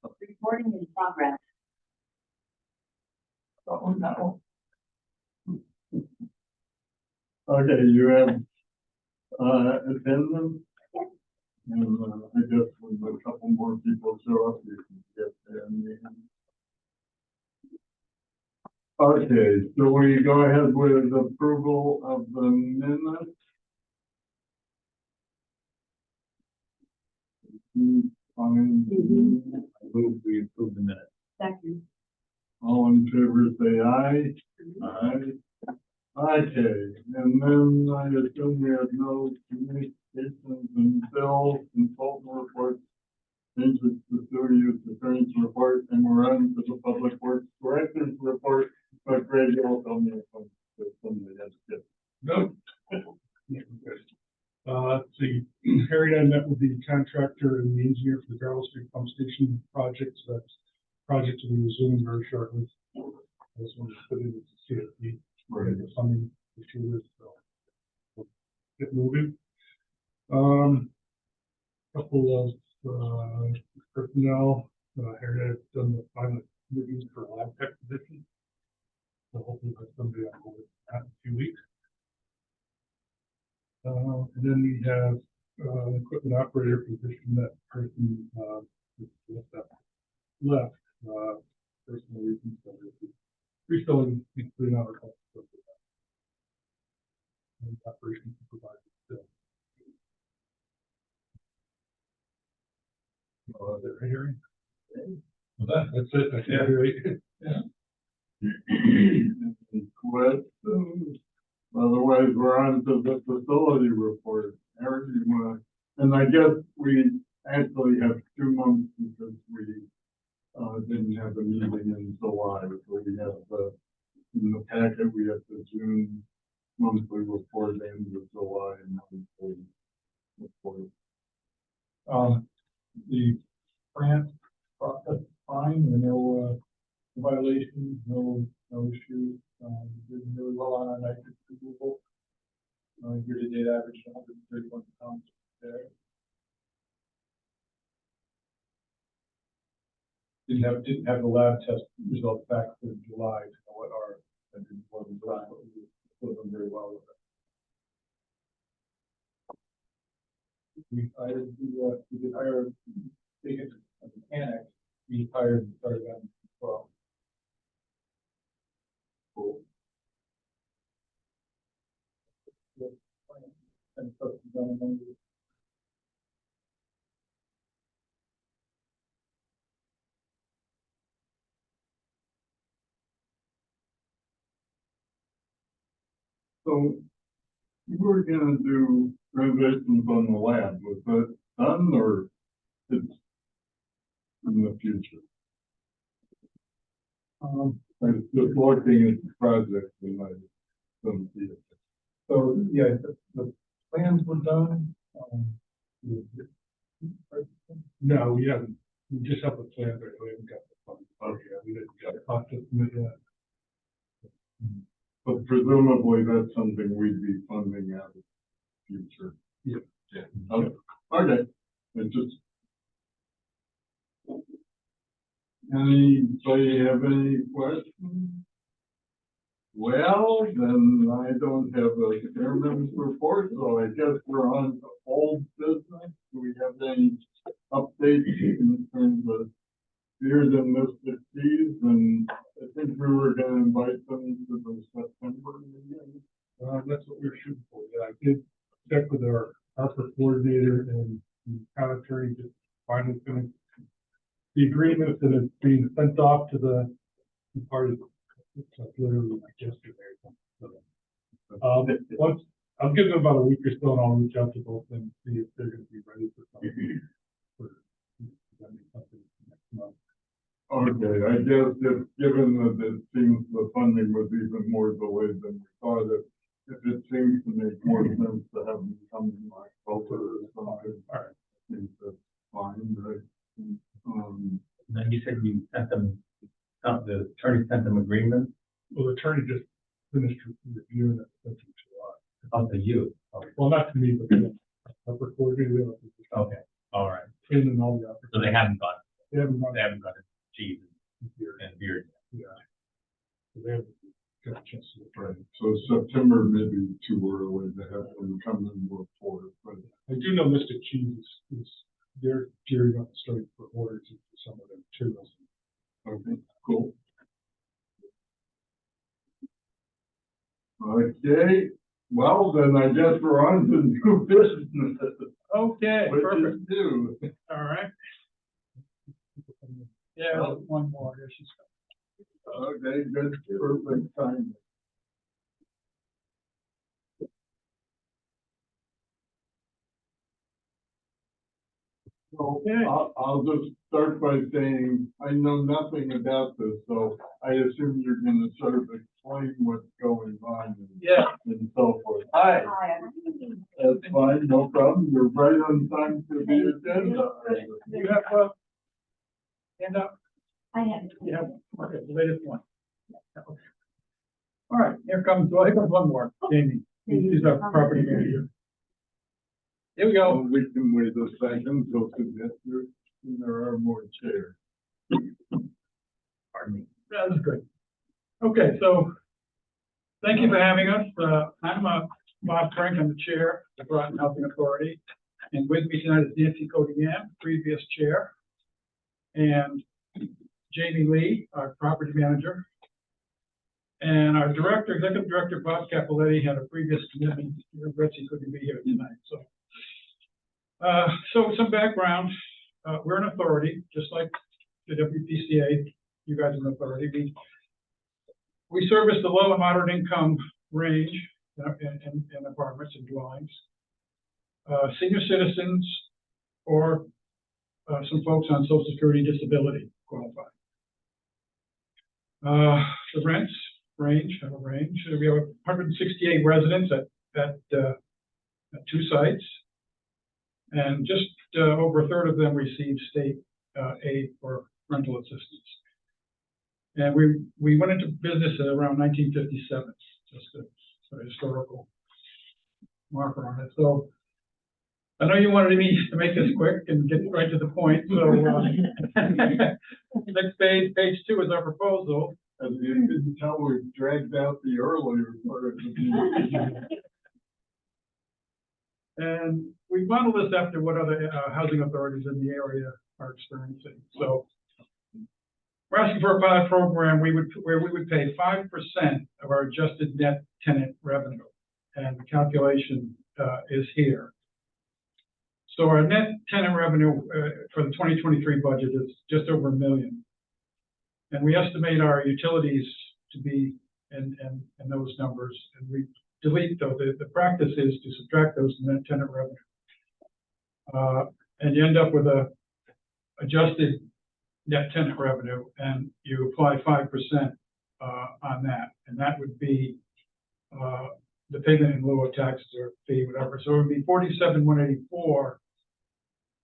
Recording in progress. Oh, no. Okay, you have, attendance? Yes. And, I guess when a couple more people show up, you can get their name. Okay, so we go ahead with approval of the minutes. Fine. I move we approve the minutes. Second. All in favor, say aye. Aye. Okay, and then I assume we have no communications and bills, consultant reports, changes to sewer use, attorney's report, and we're on to the public works director's report. But Greg, you'll tell me if somebody has to get. Nope. Let's see, Harry and I met with the contractor and the engineer for the Gravel Street Pump Station project, so that's project will be resuming very shortly. I just wanted to put in the CFP, where the funding issue is, so we'll get moving. Couple of personnel, Harry and I have done the final interviews for a lab tech position. So hopefully have somebody on board in a few weeks. And then we have an equipment operator position. That person left personal reasons. So refilling between our costs. And operations supervisor still. They're right here. That's it. I think right. Any questions? Otherwise, we're on to the facility report. Eric, you want to, and I guess we actually have 2 months because we didn't have a meeting in July. So we have in the packet, we have the June monthly report, end of July monthly report. The grant process fine, there are no violations, no issues. Did really well on our nitrogen removal. Year-to-date average 131 pounds there. Didn't have the lab test results back for July to know what our was in July, but we were doing very well with it. We did hire a mechanic. We hired and started on 12. Cool. And so, So you were gonna do renovations on the lab. Was that done or it's in the future? I was just looking at the project and I don't see it. so yeah, the plans were done. No, we haven't. We just have the plans, but we haven't got the funds. Oh yeah, we didn't get a cost estimate yet. But presumably that's something we'd be funding out of the future. Yeah. Okay. Okay. It just. Anybody have any questions? Well, then I don't have a chairman's report, so I guess we're on to old business. Do we have any updates in terms of Beers and Mystic Teas? And I think we were going to invite them to the September meeting. That's what we were shooting for. Yeah, I did check with our coordinator and the town attorney just finally finished the agreement, and it's being sent off to the parties. It's like literally like yesterday or something. So, once I'll give them about a week or so, and I'll reach out to both and see if they're going to be ready for something. Something next month. Okay, I guess if given that it seems the funding was even more delayed than we thought, if it seems to make more sense to have them come in October or something, All right. I think that's fine, right? Now you said you sent them, the attorney sent them agreement. Well, the attorney just finished reviewing it in July. Oh, to you. Okay. Well, not to me, but to the coordinator. Okay. All right. And all the others. So they haven't gone. They haven't They haven't got it cheese here. and beer. Yeah. So they haven't got a chance to look at Right, it. so September may be too early to have them come and work for it, but I do know Mr. Cheese is, they're gearing up, starting for orders for some of them too. okay, cool. Okay, well, then I guess we're on to new business, Okay, which perfect. is new. All right. Yeah, Well- one more. There she's Okay, good, perfect time. So Okay. I'll just start by saying, I know nothing about this, so I assume you're gonna sort of explain what's going on Yeah. and so forth. Hi, that's fine, no problem, you're right on time to the agenda. You have hand up. I have. You have, okay, the latest one. Okay. All right, here comes one more, Jamie. She's our property manager. Here we So go. we can wait a second, so there are more chairs. Pardon me. That's good. Okay, so thank you for having us. I'm Bob Frank, I'm the chair of the Groton Housing Authority. And with me tonight is Nancy Codian, previous chair, and Jamie Lee, our property manager. And our director, executive director, Bob Capoletti, had a previous commitment. He regrets he couldn't be here tonight, so. So some background, we're an authority, just like the WPCA, you guys are an authority. We service the low and moderate income range in apartments and dwellings. Senior citizens or some folks on Social Security disability qualify. The rents have a range. We have 168 residents at two sites. And just over a third of them receive state aid for rental assistance. And we went into business at around 1957, just a sort of historical marker on it. So I know you wanted me to make this quick and get right to the point. So next page 2 is our proposal. As you can tell, we've dragged out the earlier part of the meeting. And we modeled this after what other housing authorities in the area are experiencing. So we're asking for a pilot program where we would pay 5% of our adjusted net tenant revenue. And the calculation is here. So our net tenant revenue for the 2023 budget is just over $1 million. And we estimate our utilities to be in those numbers, and we delete those. The practice is to subtract those from net tenant revenue. And you end up with a adjusted net tenant revenue, and you apply 5% on that. And that would be the payment in lieu of taxes or fee, whatever. So it would be 47,184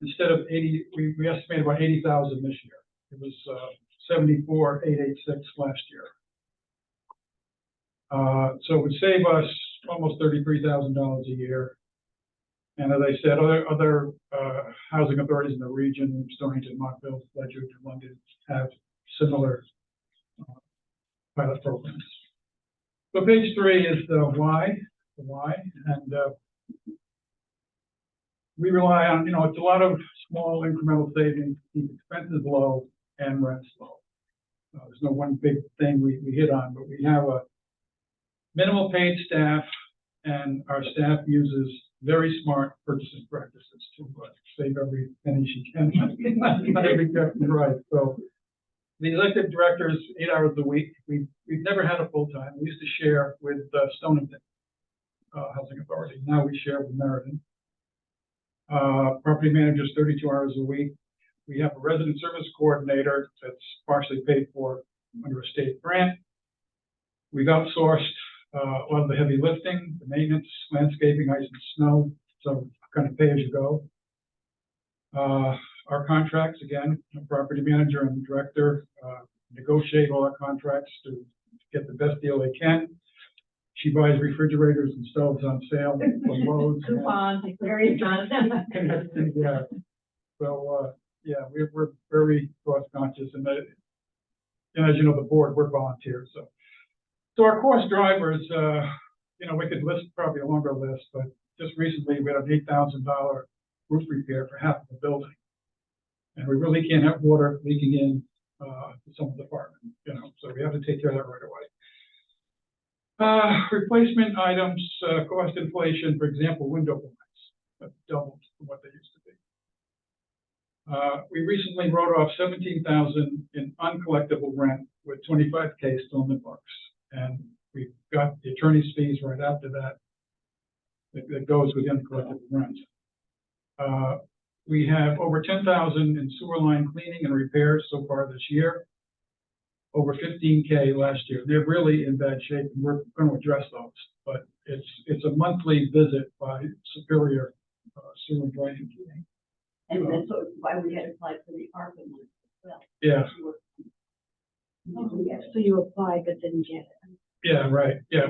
instead of 80. We estimated about 80,000 this year. It was 74,886 last year. So it would save us almost $33,000 a year. And as I said, other housing authorities in the region, Stonington, Montville, Ledger, and London, have similar pilot programs. So page 3 is the why, and we rely on, it's a lot of small incremental savings, keep expenses low and rents low. There's no one big thing we hit on, but we have a minimal paid staff, and our staff uses very smart purchasing practices to save every penny she can. Not every exactly right. So the elected directors, 8 hours a week. We've never had a full time. We used to share with Stonington Housing Authority. Now we share with Meriden. Property managers, 32 hours a week. We have a resident service coordinator that's partially paid for under a state grant. We've outsourced a lot of the heavy lifting, the maintenance, landscaping, ice and snow, so kind of pay as you go. Our contracts, again, the property manager and the director negotiate all our contracts to get the best deal they can. She buys refrigerators and stoves on sale from Lowe's. Coupons, very fun. Yeah. So Yeah, we're very cost conscious, and as you know, the board, we're volunteers, so. So our cost drivers, you know, we could list probably a longer list, but just recently we had an $8,000 roof repair for half of the building. And we really can't have water leaking in, to some of the apartments, you know, so we have to take care of that right away. Replacement items, cost inflation, for example, window blinds have doubled from what they used to be. We recently wrote off $17,000 in uncollectible rent with $25K still in the books. And we've got the attorney's fees right after that. That goes with the uncollectible rent. We have over $10,000 in sewer line cleaning and repairs so far this year. Over $15K last year. They're really in bad shape, and we're going to address those. But it's a monthly visit by Superior Sewer and Drainage. And that's why we had applied for the ARPA money as well. Yeah, So you applied but didn't get it. yeah, right, yeah,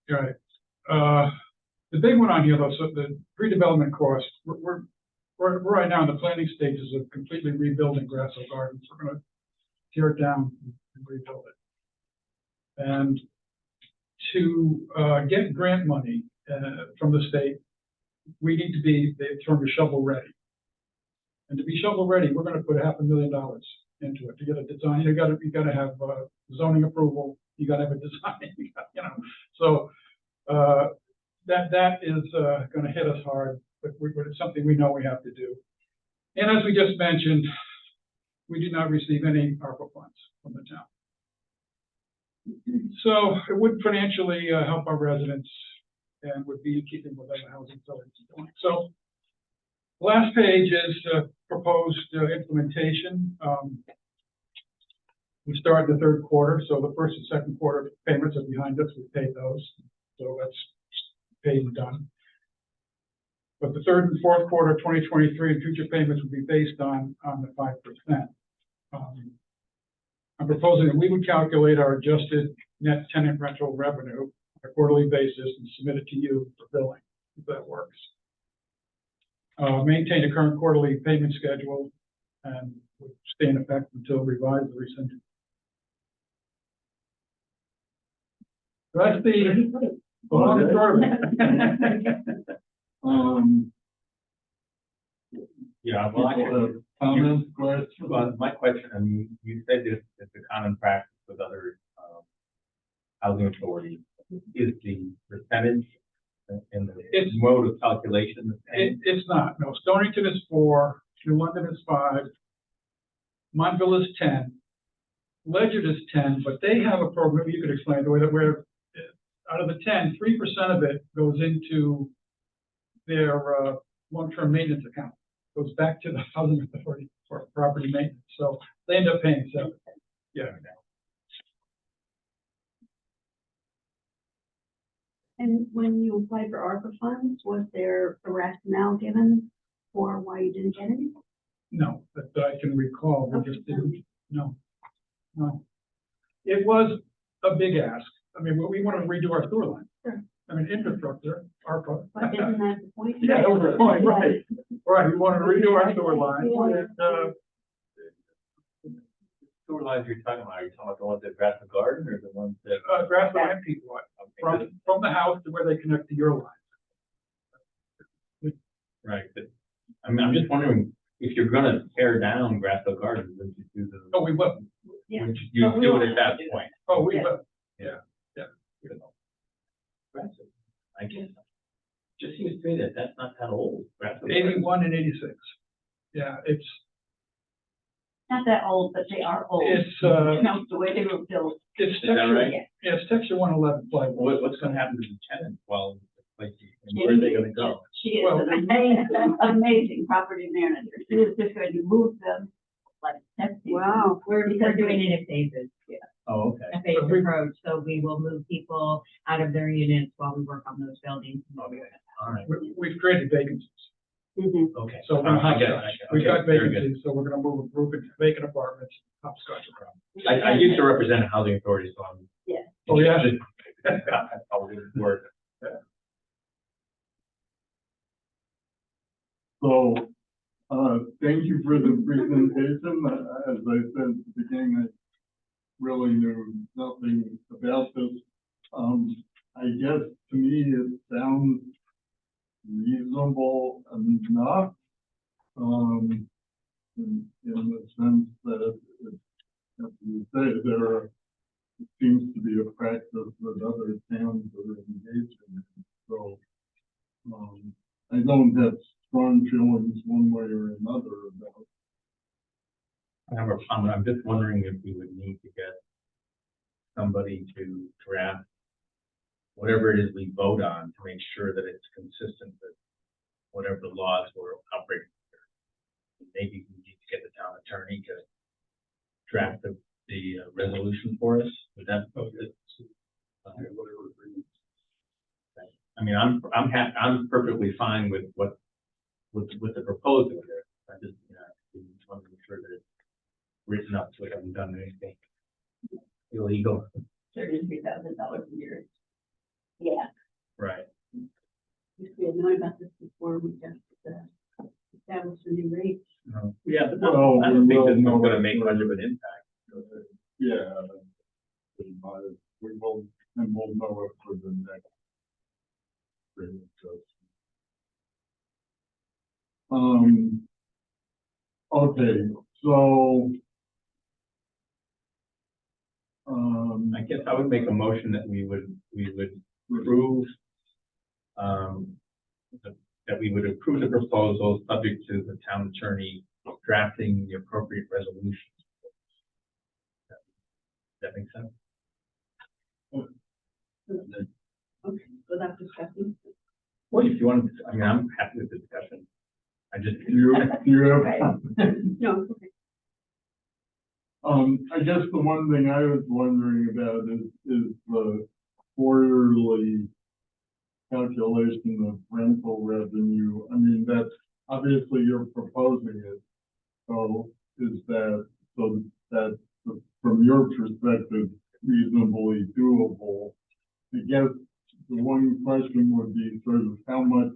right. The big one on here though, so the pre-development costs, we're right now in the planning stages of completely rebuilding Grasso Gardens. We're gonna tear it down and rebuild it. And to get grant money from the state, we need to be, the term is shovel ready. And to be shovel ready, we're going to put $500,000 into it to get a design. You got to have zoning approval. You got to have a design. You know, so that is going to hit us hard, but it's something we know we have to do. And as we just mentioned, we did not receive any ARPA funds from the town. So it would financially help our residents and would be in keeping with other housing authorities. So the last page is proposed implementation. We start in the third quarter, so the first and second quarter payments are behind us. We paid those, so that's paid and done. But the third and fourth quarter of 2023 and future payments will be based on the 5%. I'm proposing that we would calculate our adjusted net tenant rental revenue on a quarterly basis and submit it to you for billing, if that works. Maintain a current quarterly payment schedule and would stay in effect until revised or rescinded. So that's the long and short of it. Yeah, well, Comments, questions? well, my question, I mean, you said this, it's a common practice with other, housing authorities. Is the percentage and the mode of calculation the same? It's not. No, Stonington is 4, New London is 5, Montville is 10, Ledyard is 10, but they have a program, you could explain the way that where out of the 10, 3% of it goes into their long-term maintenance account. Goes back to the housing authority for property maintenance. So they end up paying 7. Yeah. And when you applied for ARPA funds, was there a rationale given for why you didn't get any? No, that I can recall. We just didn't. No. It was a big ask. I mean, we want to redo our sewer line. Sure. I mean, infrastructure, ARPA. But isn't that the point? Yeah, that was the point, right. Right, we wanted to redo our sewer line. Yeah. Sewer lines you're talking about, are you talking about the ones at Grassland Garden or the ones that? Grassland and Pequot, from the house to where they connect to your line. Right, but, I mean, I'm just wondering, if you're gonna tear down Grassland Garden, would you do the? Oh, we will. Yeah. Would you do it at that point? Oh, we Yeah. will. I guess, just seems to me that that's not that old. Grassland 81 and 86. Yeah, it's Not that old, but they are old. It's, You know, the way they were built. it's that texture, right? yeah, it's texture 111 plywood. What's gonna happen to the tenants while, like, and where are they gonna go? She is Well- an amazing property manager. She is just going to move them like that's. Wow, we're doing it in phases, Oh, okay. a phased approach, so we will move people out of their units while we work on those buildings. Okay, all right, We've created vacancies. okay. So we're gonna I get it, hopscotch. I get it. We've got Okay, very good. vacancies, so we're gonna move a group into vacant apartments, hopscotch around. I used to represent a housing authority, so I'm. Yeah. Oh, yeah? That's how it would work. So, Thank you for the presentation. As I said at the beginning, I really knew nothing about this. I guess to me, it sounds reasonable enough. In the sense that, as you say, it seems to be a practice that other towns are engaged in. So, I don't have strong feelings one way or another about. I have a comment. I'm just wondering if we would need to get somebody to draft whatever it is we vote on to make sure that it's consistent with whatever the laws we're operating under. Maybe we need to get the town attorney to draft the resolution for us. Would that? I mean, I'm perfectly fine with with the proposal here. I just, want to make sure that it's written up so we haven't done anything illegal. $33,000 a year. Yeah, Right. we had known about this before we just established a new rate. Yeah, but Well, I don't think we this is will going to know make it much of for- an impact. Yeah. We will, and we'll know it for the next. rate adjustment. Okay, so. I guess I would make a motion that we would approve, that we would approve the proposal subject to the town attorney drafting the appropriate resolutions. Does that make sense? Okay, without discussing. Well, if you want, I mean, I'm happy with the discussion. I just. You have. No, it's okay. I guess the one thing I was wondering about is the quarterly calculation of rental revenue. I mean, that's obviously you're proposing it. So is that, so that from your perspective, reasonably doable? I guess the one question would be sort of how much,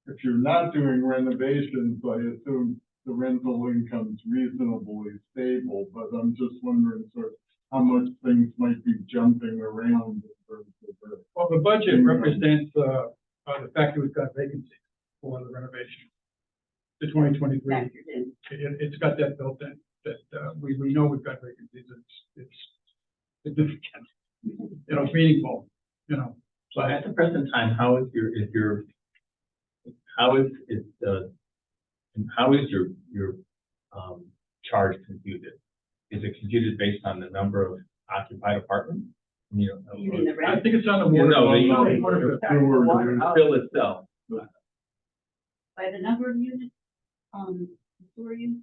if you're not doing renovations, I assume the rental income's reasonably stable, but I'm just wondering sort of how much things might be jumping around in terms of the. Well, the budget represents, the fact that we've got vacancies for the renovation. The 2023, Factored in. it's got that built in, that, we know we've got vacancies, it's significant, it's meaningful, So at the present time, how is your charge computed? Is it computed based on the number of occupied apartments? You mean the I rent? think it's on the You water. know, Sewer. bill itself. By the number of units, sewer use?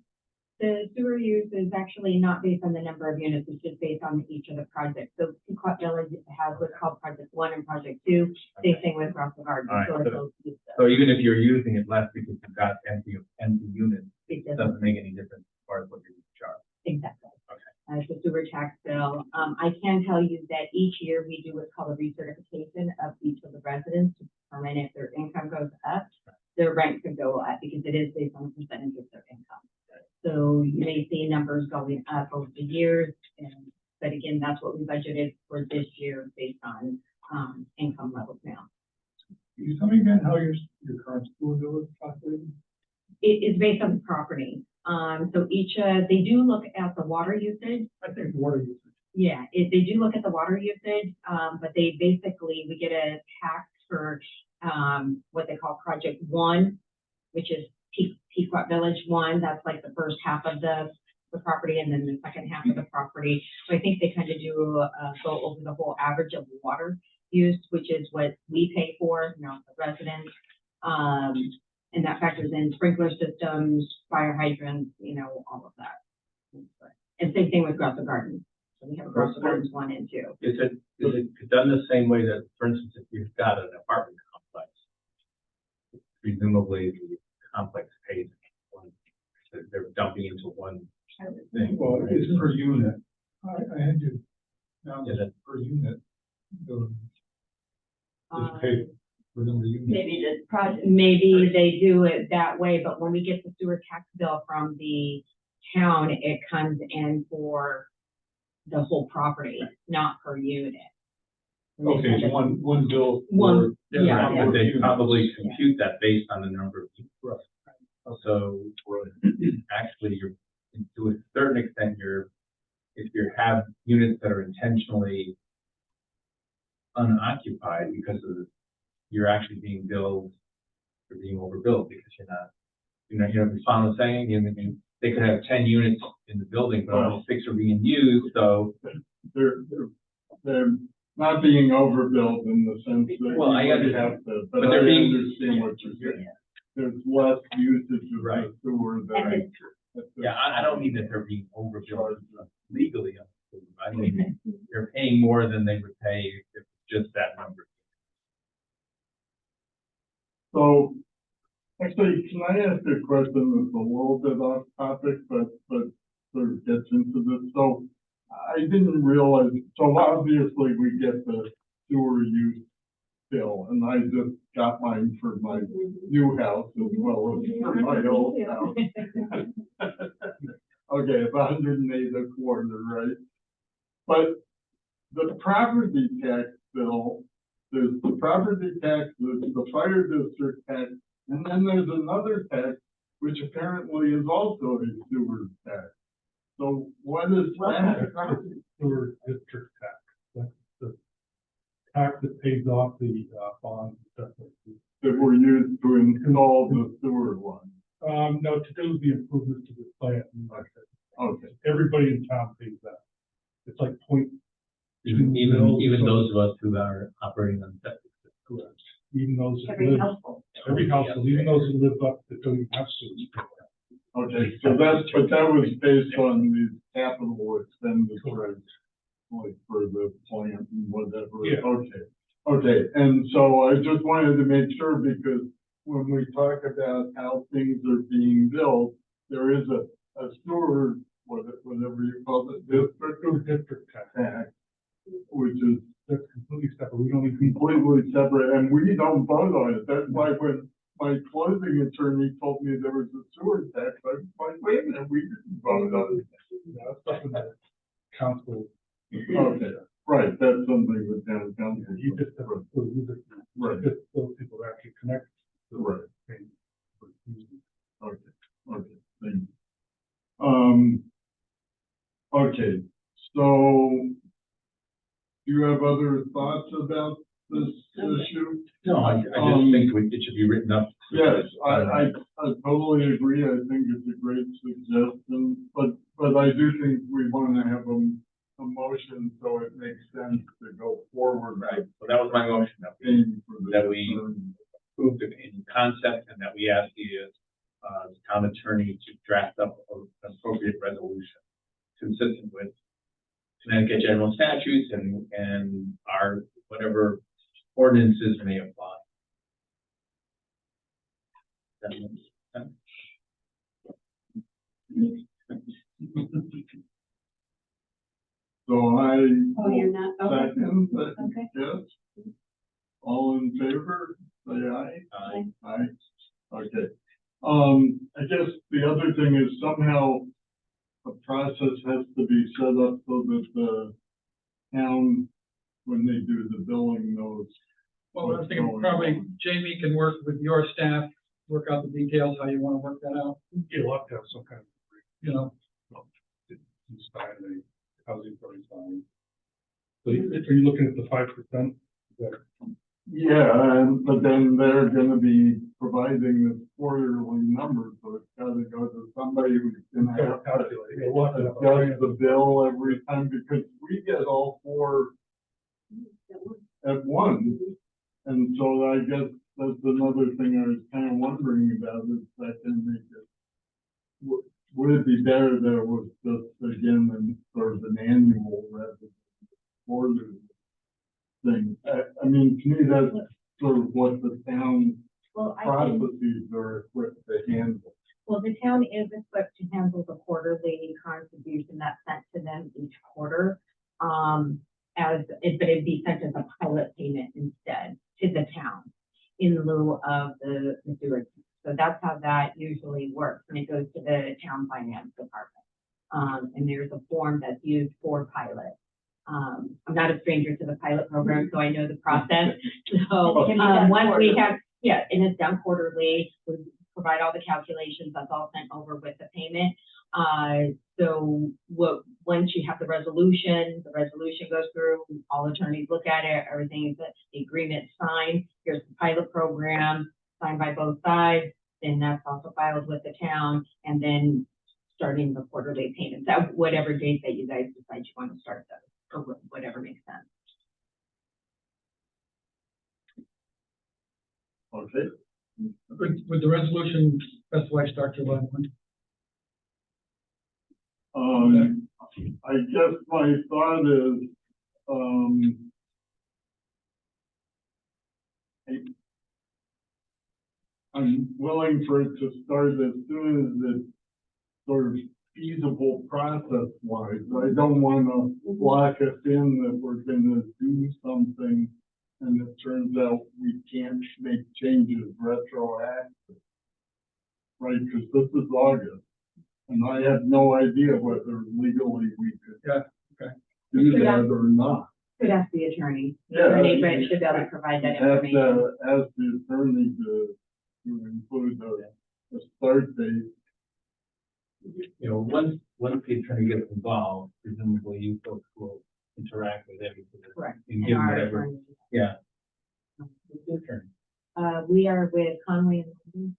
The sewer use is actually not based on the number of units, it's just based on each of the projects. So Pequot Village has what's called Project 1 and Project 2, same thing with Russell Garden. All right, So so- it's those two stuff. So even if you're using it less because you've got empty units, It it doesn't- doesn't make any difference as far as what you're charged. Exactly. Okay. It's a sewer tax bill. I can tell you that each year we do what's called a recertification of each of the residents to determine if their income goes up, their rent could go up because it is based on a percentage of their income. So you may see numbers going up over the years, but again, that's what we budgeted for this year based on income levels now. Can you tell me again how your current school bill is calculated? It is based on the property. So each, they do look at the water usage. I think water usage. Yeah, they do look at the water usage, but they basically, we get a tax for, what they call Project 1, which is Pequot Village 1. That's like the first half of the property and then the second half of the property. So I think they kind of do, go over the whole average of water use, which is what we pay for, the residents. And that factors in sprinkler systems, fire hydrants, all of that. And same thing with Russell Garden. So we have Russell Gardens 1 and 2. Is it done the same way that, for instance, if you've got an apartment complex, presumably the complex pays one, they're dumping into one thing? Well, it's per unit. I had you down Is it? per unit. bill. Um, Is paid per within the unit. Maybe the project. Maybe they do it that way, but when we get the sewer tax bill from the town, it comes in for the whole property, not per unit. Okay, so one bill. One, for- yeah. Right, but they probably compute that based on the number of people. Right. So, actually, you're, to a certain extent, if you have units that are intentionally unoccupied because you're actually being billed, you're being overbilled because you're not, if you follow what I'm saying, they could have 10 units in the building, but only 6 are being used, so. They're not being overbuilt in the sense that Well, I you would understand. have to, But but I they're being- understand what you're saying. There's less usage of Right. the sewer than. Yeah, I don't mean that they're being overbilled legally. I mean, they're paying more than they would pay if it's just that number. So, actually, can I ask a question that's a little bit off topic, but sort of gets into this? So, I didn't realize, so obviously we get the sewer use bill, and I just got mine for my new house as well as for my old house. Okay, it's 108 a quarter, right? But the property tax bill, there's the property tax, there's the fire district tax, and then there's another tax, which apparently is also a sewer tax. So what is that? That's the sewer district tax. That's the tax that pays off the bonds and stuff like that. That were used to install the sewer line? No, to do the improvements to the plant. And like that. Okay, Everybody in town pays that. It's like point. Even those of us who are operating on septic systems. Correct. Even those that Every live, household. every household, even those that live up that don't even have sewage. okay, so but that was based on these capital expenditures, like for the plant and whatever. Yeah. Okay, and so I just wanted to make sure, because when we talk about how things are being built, there is a sewer, whatever you call it, District tax. tax, which is That's completely separate. We don't even. completely separate, and we don't vote on it. That's why when my closing attorney told me there was a sewer tax, I was like, wait a minute, we didn't vote on it. That's something that council. Okay, right, that's something with town council. You just have to, you just, Right, just those people that actually connect. to the Right. thing for using. okay, thank you. Okay, so do you have other thoughts about this issue? No, I just think it should be written up. Yes, I totally agree. I think it's a great suggestion, but I do think we want to have a motion so it makes sense to go forward. Right, so that was my motion, Paying for the that we attorney. approved it in concept and that we ask the town attorney to draft up an appropriate resolution consistent with Connecticut general statutes and our whatever ordinances may apply. That makes sense. So I. Oh, you're not, okay, Second, okay. yes. All in favor, say aye. Aye. Aye. Okay. I guess the other thing is somehow a process has to be set up so that the town, when they do the billing, knows. Well, I think probably Jamie can work with your staff, work out the details, how you want to work that out, You'll have to have some kind of. you know. Inspire the housing authority sign. So are you looking at the 5%? Yeah, but then they're gonna be providing the quarterly numbers, so it's gotta go to somebody who's gonna have to adjust the bill every time, because we get all four at once. And so I guess that's another thing I was kind of wondering about, is that can make it, would it be better that it was just, again, sort of an annual rather than quarterly thing? I mean, to me, that's sort of what the town Well, processes are equipped to handle. well, the town is equipped to handle the quarterly contribution that's sent to them each quarter. But it'd be sent as a pilot payment instead to the town. in lieu of the sewer. So that's how that usually works, and it goes to the town finance department. And there's a form that's used for pilot. I'm not a stranger to the pilot program, so I know the process. So, once we have, yeah, and it's done quarterly, we provide all the calculations, that's all sent over with the payment. So once you have the resolution goes through, all attorneys look at it, everything is, the agreement signed, here's the pilot program, signed by both sides, then that's also filed with the town, and then starting the quarterly payments, at whatever date that you guys decide you want to start those, or whatever makes sense. Okay, Would the resolution specify start July 1? I guess my thought is, I'm willing for it to start as soon as it's sort of feasible process wise. I don't want to lock us in that we're going to do something and it turns out we can't make changes retroactive. Right, because this is August, and I have no idea whether legally we could do that or not. Could ask the attorney. The Yeah, attorney but should be able to provide that have information. to ask the attorney to include a start date. You know, once the attorney gets involved, presumably you folks will interact with him. Correct. You And give our whatever, attorney. yeah. Who's the attorney? We are with Conway and London.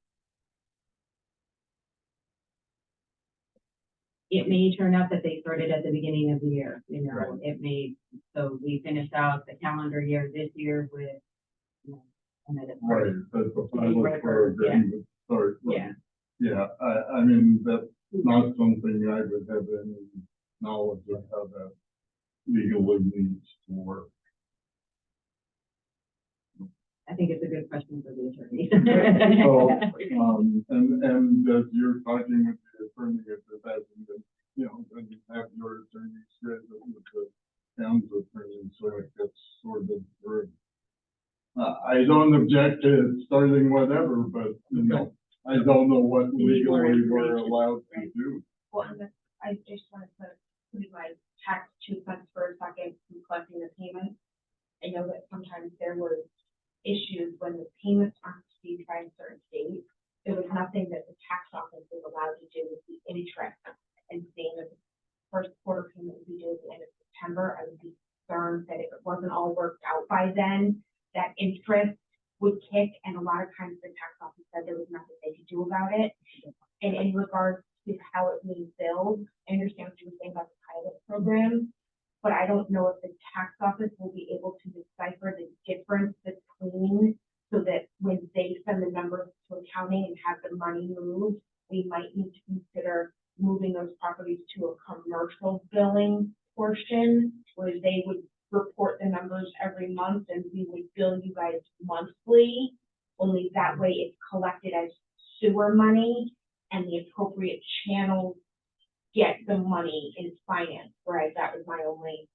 It may turn out that they started at the beginning of the year, you know, Right. it may, so we finished out the calendar year this year with, you know, and then it's. Right, that's the pilot Right, program would start. Yeah. Yeah, I mean, that's not something I would have any knowledge of how that legally needs to work. I think it's a good question for the attorney. So, and as you're talking with the attorney, if it hasn't been, you know, then you have your attorney scheduled with the town's attorney, so it gets sorted through. I don't object to starting whatever, but, you know, I don't know what legally we're allowed to do. Well, I just wanted to put my tax 2 cents for a second from collecting the payments. I know that sometimes there were issues when the payments aren't due by a certain date. There was nothing that the tax office was allowed to do with the interest. And saying that the first quarter payment would be due at the end of September, I would be concerned that if it wasn't all worked out by then, that interest would kick, and a lot of times the tax office said there was nothing they could do about it. And in regards to how it being billed, I understand what you were saying about the pilot program, but I don't know if the tax office will be able to decipher the difference between, so that when they send the numbers to accounting and have the money moved, we might need to consider moving those properties to a commercial billing portion where they would report the numbers every month and we would bill you guys monthly. Only that way it's collected as sewer money and the appropriate channels get the money in finance, right? That was my only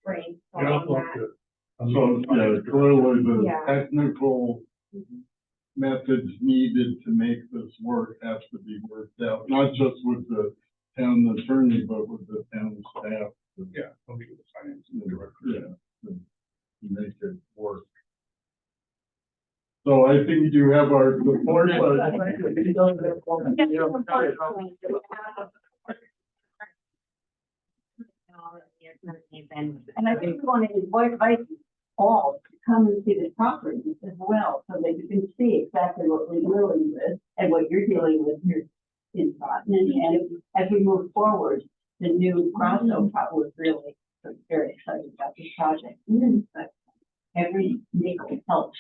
brainstorm on that. So, yeah, clearly the Yeah. technical methods needed to make this work have to be worked out, not just with the town attorney, but with the town staff. Yeah, I'll be with the finance Yeah, to make it work. So I think you have our support, And I think we want to invite all to come and see the properties as well, so that you can see exactly what we're dealing with and what you're dealing with here in Groton. And as we move forward, the new Groton was really very excited about this project. But every nickel helps.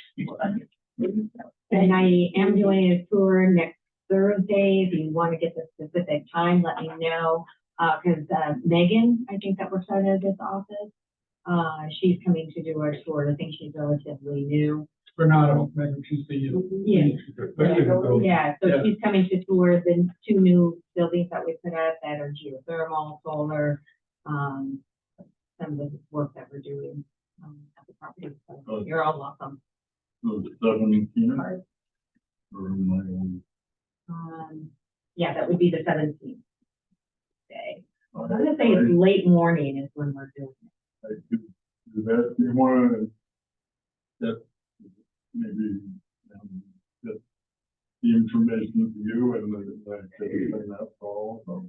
And I am doing a tour next Thursday. If you want to get the specific time, let me know. Because Megan, I think that works out of this office, she's coming to do our tour. I think she's relatively new. Bernardo, maybe she's the. Yeah. Yeah, so Yeah. she's coming to tour the 2 new buildings that we put up that are geothermal, solar, some of the work that we're doing at the property. So you're all welcome. the 17th, Card. or am I on? Yeah, that would be the 17th day. I'm gonna say I it's late morning is when we're doing it. could do that. You want to get maybe get the information to you and then that's all. So,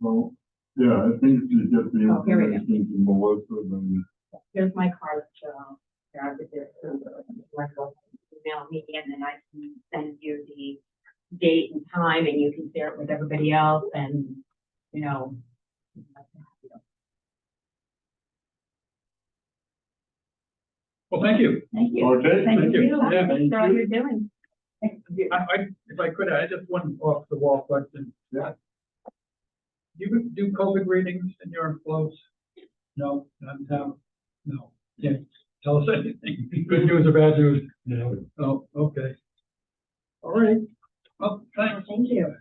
well, yeah, I think if you get the Oh, here we go. information to Melissa, then Here's my card, so grab it there. So, like, email me and then I can send you the date and time and you can share it with everybody else and, you know. Well, thank you. Thank you. okay. Thank Thank you. you. Yeah, Thanks for all you're doing. If I could, I just one off the wall question. Yeah. Do you do COVID readings in your enclosed? No, not in town? No. Can't tell us anything. Good news or bad news? No. Oh, okay. All right. Well, thanks. Thank you.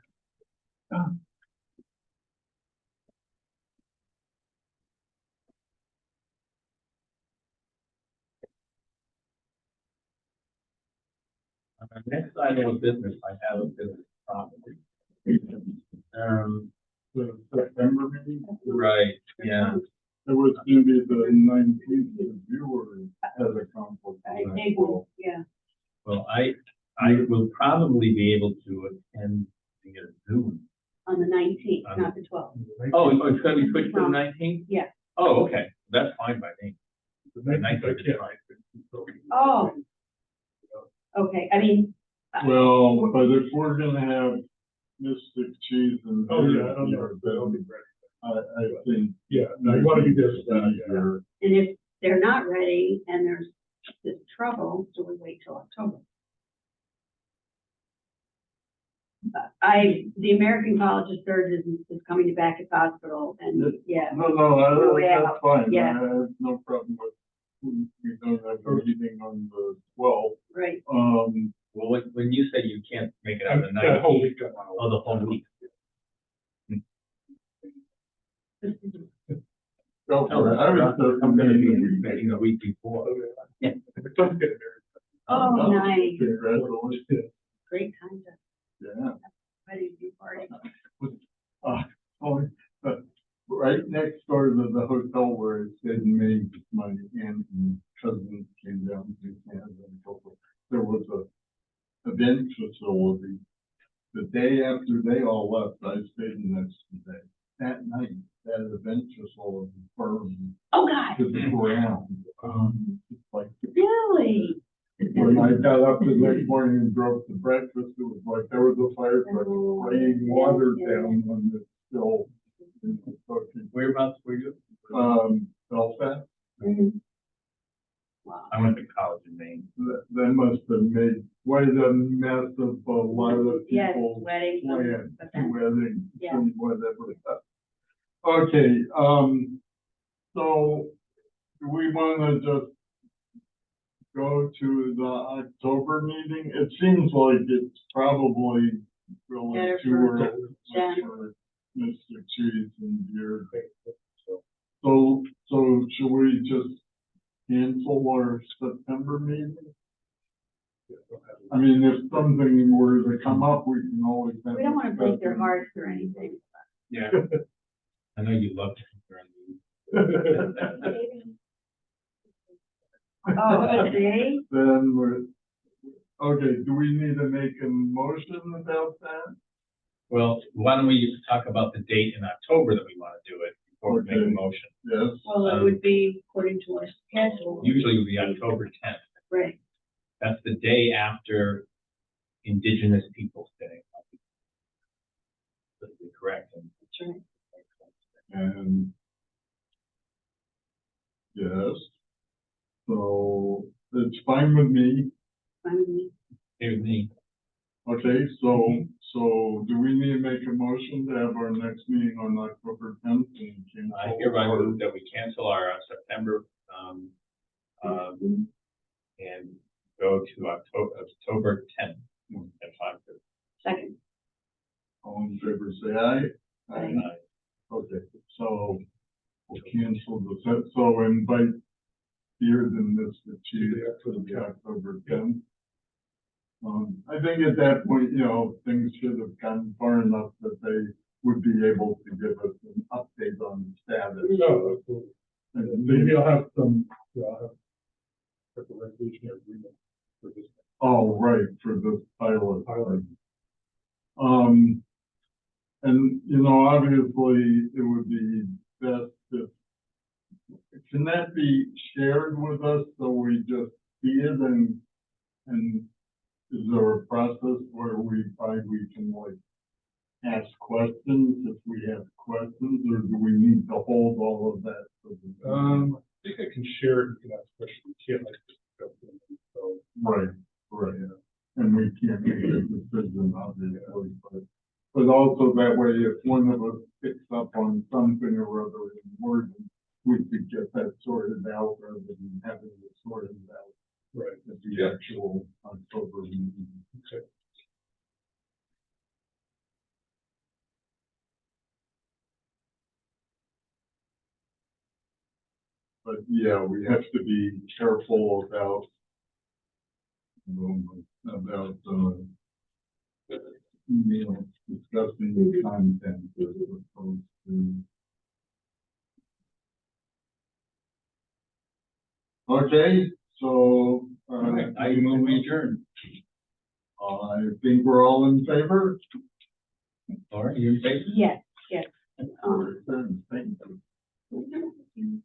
Next item of business, I have a business property. The September meeting, Right, yeah, it was going to be the 19th of February as a conflict. Yeah. well, I will probably be able to attend via Zoom. On the 19th, not the 12th. Oh, it's gonna be switched to the 19th? Yeah. Oh, okay, that's fine by me. The Nice, 19th, I yeah. can't. Oh. Okay, I mean. Well, but if we're gonna have Mystic Cheese and. Oh, yeah, I don't know. That'll be ready. I think. Yeah, no, you want to be there for that, yeah. easier. And if they're not ready and there's this trouble, do we wait till October? The American College of Surgeons is coming to Backus Hospital and, yeah, No, Yeah. that's fine. Yeah. I have no problem with, we don't have a meeting on the 12th. right. Well, when you say you can't make it on the That whole 19th, week. oh, the whole week. Go No, for it. I was just. I'm gonna be in the week before. Oh, nice. Congratulations. Great time to, Yeah. ready to be party. Right next door to the hotel where I stayed in Maine, my aunt and cousins came down to Canada and so forth. There was a event facility. The day after they all left, I stayed the next day. That night, that event facility burned Oh, God, to the ground. Like, really? when I got up the next morning and drove to breakfast, it was like there was a fire truck spraying water down on the still. Whereabouts were you? Belfast, Mhm. Wow. I went to college in Maine. that must have made quite a mess of a lot of Yes, people's wedding. plans, event. weddings Yeah. and whatever. Okay, so do we want to just go to the October meeting? It seems like it's probably really Better too for early Jen. for Mr. Cheese and beer. So should we just cancel our September meeting? I mean, if something were to come up, we can always have. We don't want to break their discussion. hearts or anything. Yeah. I know you love to compare these. Oh, see? Then we're, okay, do we need to make a motion about that? Well, why don't we talk about the date in October that we want to do it before we make a Okay. motion? Yes, Well, it would be according to our schedule. Usually it would be October 10th. Right. That's the day after Indigenous Peoples' Day. That'd be correct. That's right. and yes. So it's fine with me. Fine with me. Here's me. Okay, so do we need to make a motion to have our next meeting on October 10th? I hereby move that we cancel our September, Mhm. and go to October 10th at 5:30. Second. So invite Beard and Mr. Chief to the October 10th. I think at that point, you know, things should have gone far enough that they would be able to give us an update on status. No, absolutely. And Maybe I'll have some, yeah, I'll have a resolution agreement for this oh, right, for the pilot. pilot. And, you know, obviously, it would be best if, can that be shared with us so we just see it and is there a process where we can like ask questions if we have questions, or do we need to hold all of that? For the I think I can share it, you can ask questions, you can't like discuss it, so. right, yeah. And we can't make a decision, obviously, but also that way, if one of us picks up on something or other in wording, we could get that sorted out rather than having it sorted out. Right. At the actual October meeting. Okay. But yeah, we have to be careful about, you know, discussing the content as opposed to. Okay, so, I move we adjourn. I think we're all in favor. All right, you in favor? Yes, yes. Thank you.